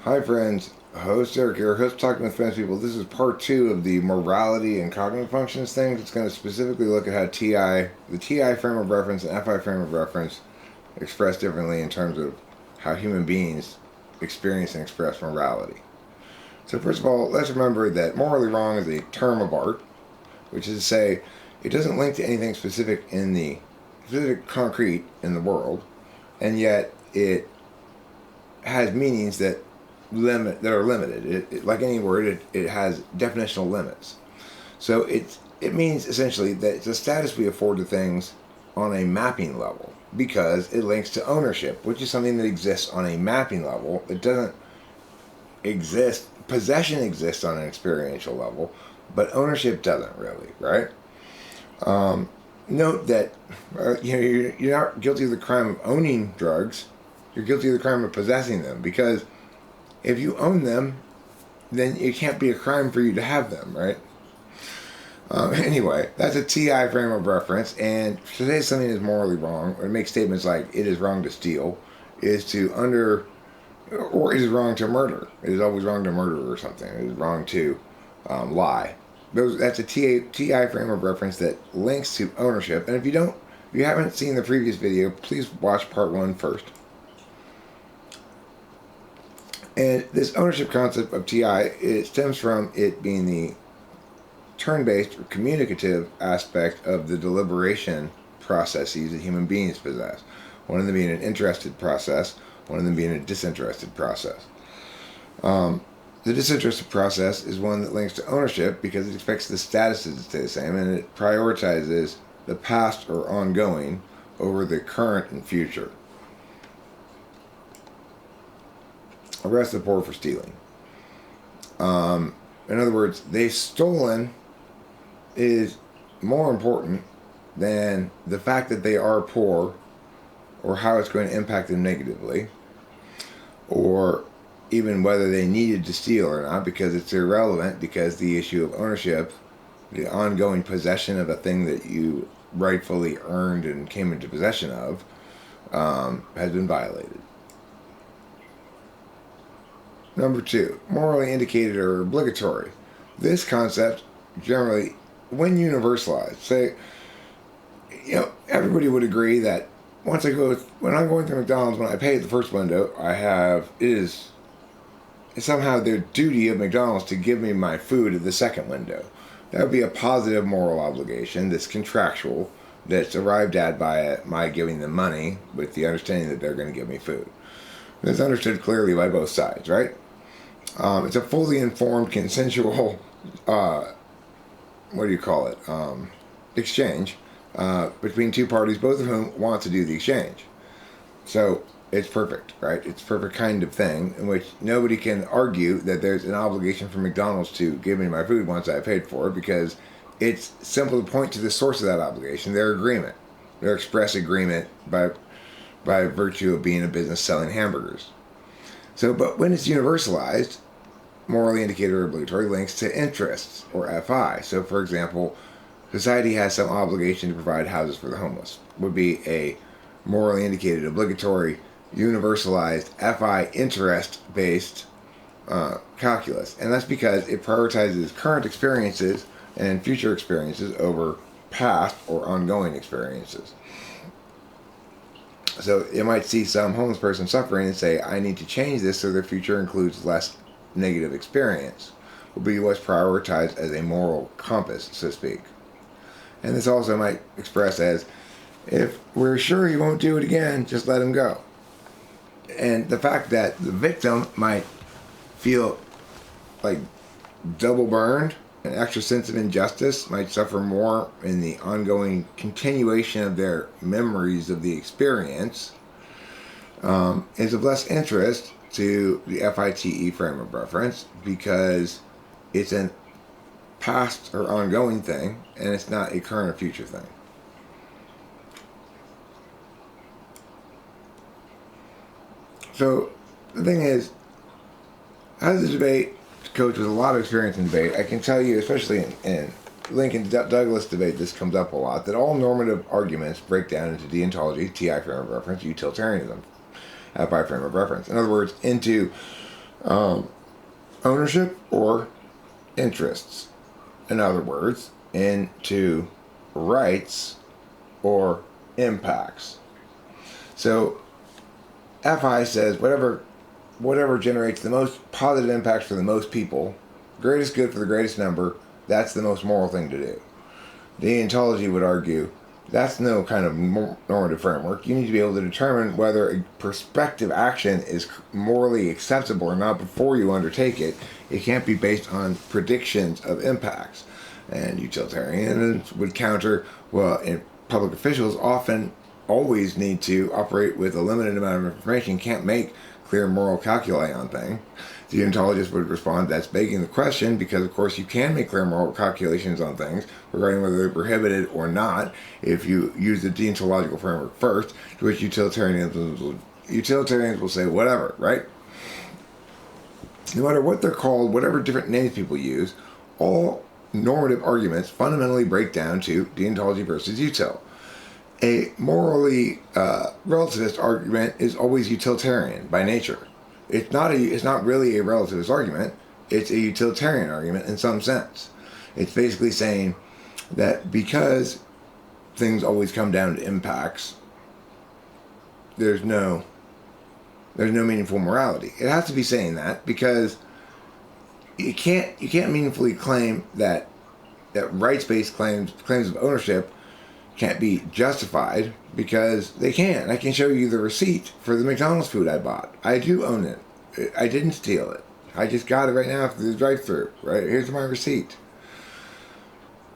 Hi friends, host Eric here, host Talking with Friends People. This is part 2 of the morality and cognitive functions thing. It's going to specifically look at how the TI frame of reference and FI frame of reference express differently in terms of how human beings experience and express morality. So first of all, let's remember that morally wrong is a term of art, which is to say it doesn't link to anything specific in the specific concrete in the world, and yet it has meanings that are limited. Like any word, it has definitional limits. So it means essentially that it's a status we afford to things on a mapping level because it links to ownership, which is something that exists on a mapping level. It doesn't exist. Possession exists on an experiential level, but ownership doesn't really, right? Note that you're not guilty of the crime of owning drugs. You're guilty of the crime of possessing them, because if you own them, then it can't be a crime for you to have them, right? Anyway, that's a TI frame of reference, and to say something is morally wrong, or make statements like it is wrong to steal, or it is wrong to murder. It is always wrong to murder or something. It is wrong to lie. That's a TI frame of reference that links to ownership. And if you haven't seen the previous video, please watch part 1 first. And this ownership concept of TI, it stems from it being the turn-based or communicative aspect of the deliberation processes that human beings possess. One of them being an interested process, one of them being a disinterested process. The disinterested process is one that links to ownership because it expects the statuses to stay the same, and it prioritizes the past or ongoing over the current and future. Arrest the poor for stealing. In other words, they've stolen is more important than the fact that they are poor or how it's going to impact them negatively, or even whether they needed to steal or not, because it's irrelevant, because the issue of ownership, the ongoing possession of a thing that you rightfully earned and came into possession of, has been violated. Number 2, morally indicated or obligatory. This concept generally, when universalized, say, everybody would agree that when I'm going through McDonald's, when I pay at the first window, it's somehow their duty of McDonald's to give me my food at the second window. That would be a positive moral obligation that's contractual, that's arrived at by my giving them money with the understanding that they're going to give me food. That's understood clearly by both sides, right? It's a fully informed, consensual, exchange between two parties, both of whom want to do the exchange. So it's perfect, right? It's a perfect kind of thing in which nobody can argue that there's an obligation for McDonald's to give me my food once I paid for it, because it's simple to point to the source of that obligation, their agreement, their express agreement by virtue of being a business selling hamburgers. So, but when it's universalized, morally indicated or obligatory links to interests, or FI. So, for example, society has some obligation to provide houses for the homeless. Would be a morally indicated, obligatory, universalized, FI interest-based calculus. And that's because it prioritizes current experiences and future experiences over past or ongoing experiences. So you might see some homeless person suffering and say, I need to change this so their future includes less negative experience. Will be what's prioritized as a moral compass, so to speak. And this also might express as, if we're sure he won't do it again, just let him go. And the fact that the victim might feel like double burned, an extra sense of injustice, might suffer more in the ongoing continuation of their memories of the experience, is of less interest to the FITE frame of reference, because it's a past or ongoing thing, and it's not a current or future thing. So the thing is, as a debate coach with a lot of experience in debate, I can tell you, especially in Lincoln Douglas debate, this comes up a lot, that all normative arguments break down into deontology, TI frame of reference, utilitarianism, FI frame of reference. In other words, into ownership or interests. In other words, into rights or impacts. So FI says whatever generates the most positive impacts for the most people, greatest good for the greatest number, that's the most moral thing to do. Deontology would argue that's no kind of normative framework. You need to be able to determine whether a prospective action is morally acceptable or not before you undertake it. It can't be based on predictions of impacts. And utilitarians would counter, well, public officials often always need to operate with a limited amount of information. You can't make clear moral calculi on things. The deontologist would respond, that's begging the question, because of course you can make clear moral calculations on things regarding whether they're prohibited or not if you use the deontological framework first, to which utilitarians will say whatever, right? No matter what they're called, whatever different names people use, all normative arguments fundamentally break down to deontology versus util. A morally relativist argument is always utilitarian by nature. It's not really a relativist argument. It's a utilitarian argument in some sense. It's basically saying that because things always come down to impacts, there's no meaningful morality. It has to be saying that because you can't meaningfully claim that rights-based claims of ownership can't be justified, because they can. I can show you the receipt for the McDonald's food I bought. I do own it. I didn't steal it. I just got it right now through the drive-thru. Right, here's my receipt.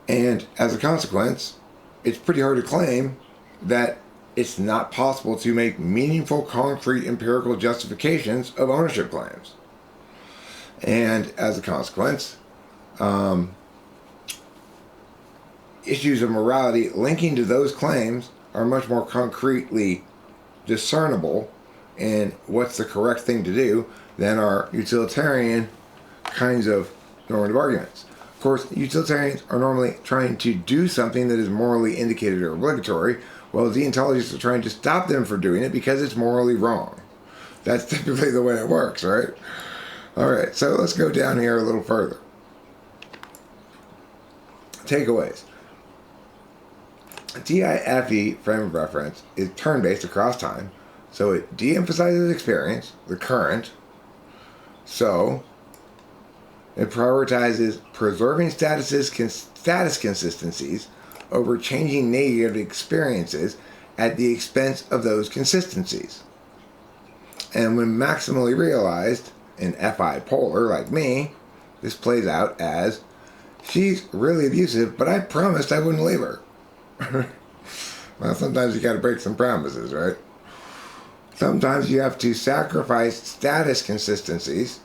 And as a consequence, it's pretty hard to claim that it's not possible to make meaningful, concrete, empirical justifications of ownership claims. And as a consequence, issues of morality linking to those claims are much more concretely discernible in what's the correct thing to do than are utilitarian kinds of normative arguments. Of course, utilitarians are normally trying to do something that is morally indicated or obligatory, while deontologists are trying to stop them from doing it because it's morally wrong. That's typically the way it works, right? Alright, so let's go down here a little further. Takeaways. TIFE frame of reference is turn-based across time, so it de-emphasizes experience, the current, so it prioritizes preserving status consistencies over changing negative experiences at the expense of those consistencies. And when maximally realized, in FI polar like me, this plays out as, she's really abusive, but I promised I wouldn't leave her. Well, sometimes you gotta break some promises, right? Sometimes you have to sacrifice status consistencies,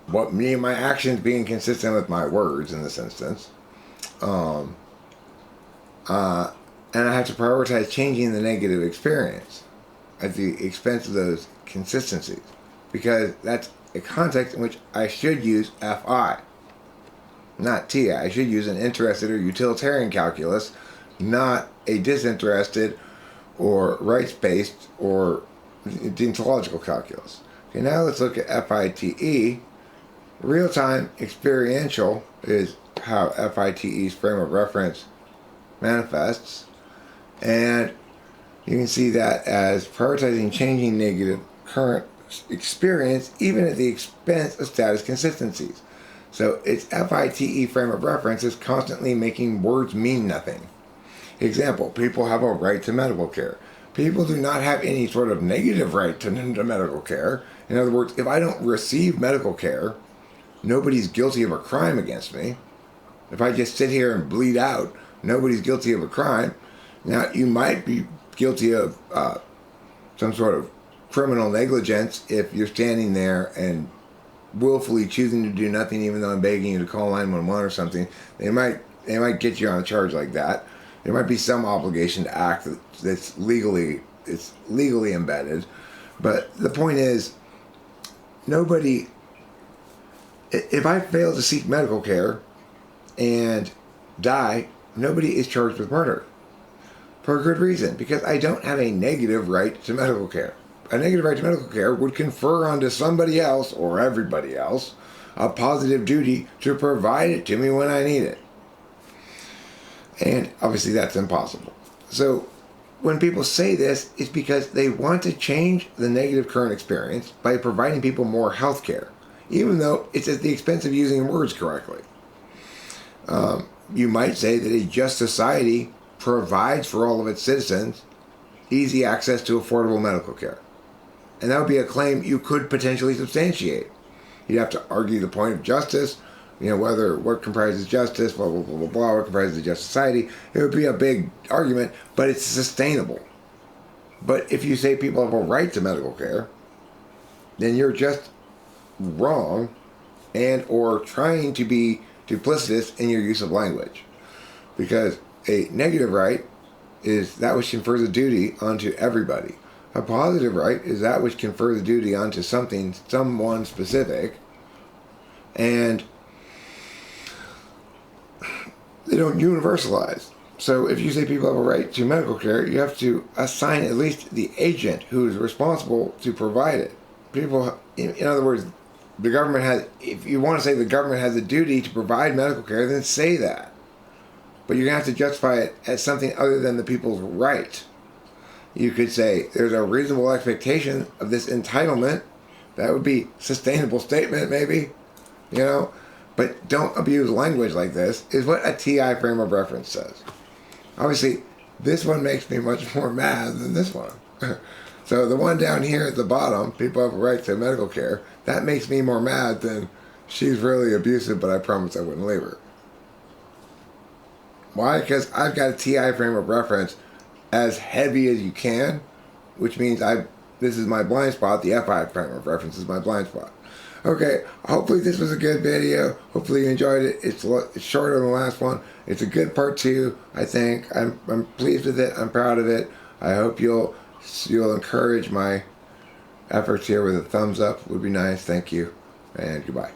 what me and my actions being consistent with my words in this instance, and I have to prioritize changing the negative experience at the expense of those consistencies, because that's a context in which I should use FI, not TI. I should use an interested or utilitarian calculus, not a disinterested or rights-based or deontological calculus. Okay, now let's look at FITE. Real-time experiential is how FITE's frame of reference manifests, and you can see that as prioritizing changing negative current experience even at the expense of status consistencies. So its FITE frame of reference is constantly making words mean nothing. Example, people have a right to medical care. People do not have any sort of negative right to medical care. In other words, if I don't receive medical care, nobody's guilty of a crime against me. If I just sit here and bleed out, nobody's guilty of a crime. Now, you might be guilty of some sort of criminal negligence if you're standing there and willfully choosing to do nothing even though I'm begging you to call 911 or something. They might get you on a charge like that. There might be some obligation to act that's legally embedded. But the point is, if I fail to seek medical care and die, nobody is charged with murder. For a good reason, because I don't have a negative right to medical care. a negative right to medical care would confer onto somebody else or everybody else a positive duty to provide it to me when I need it. And obviously that's impossible. So when people say this, it's because they want to change the negative current experience by providing people more health care, even though it's at the expense of using words correctly. You might say that a just society provides for all of its citizens easy access to affordable medical care. And that would be a claim you could potentially substantiate. You'd have to argue the point of justice, what comprises justice, blah, blah, blah, blah, blah, what comprises a just society. It would be a big argument, but it's sustainable. But if you say people have a right to medical care, then you're just wrong and or trying to be duplicitous in your use of language. Because a negative right is that which confers a duty onto everybody. A positive right is that which confers a duty onto someone specific, and they don't universalize. So if you say people have a right to medical care, you have to assign at least the agent who is responsible to provide it. People, in other words, the government has, if you want to say the government has a duty to provide medical care, then say that. But you're going to have to justify it as something other than the people's right. You could say there's a reasonable expectation of this entitlement. That would be a sustainable statement, maybe, But don't abuse language like this, is what a TI frame of reference says. Obviously, this one makes me much more mad than this one. So the one down here at the bottom, people have a right to medical care, that makes me more mad than she's really abusive, but I promised I wouldn't leave her. Why? Because I've got a TI frame of reference as heavy as you can, which means this is my blind spot. The FI frame of reference is my blind spot. Okay, hopefully this was a good video. Hopefully you enjoyed it. It's shorter than the last one. It's a good part 2, I think. I'm pleased with it. I'm proud of it. I hope you'll encourage my efforts here with a thumbs up. Would be nice. Thank you, and goodbye.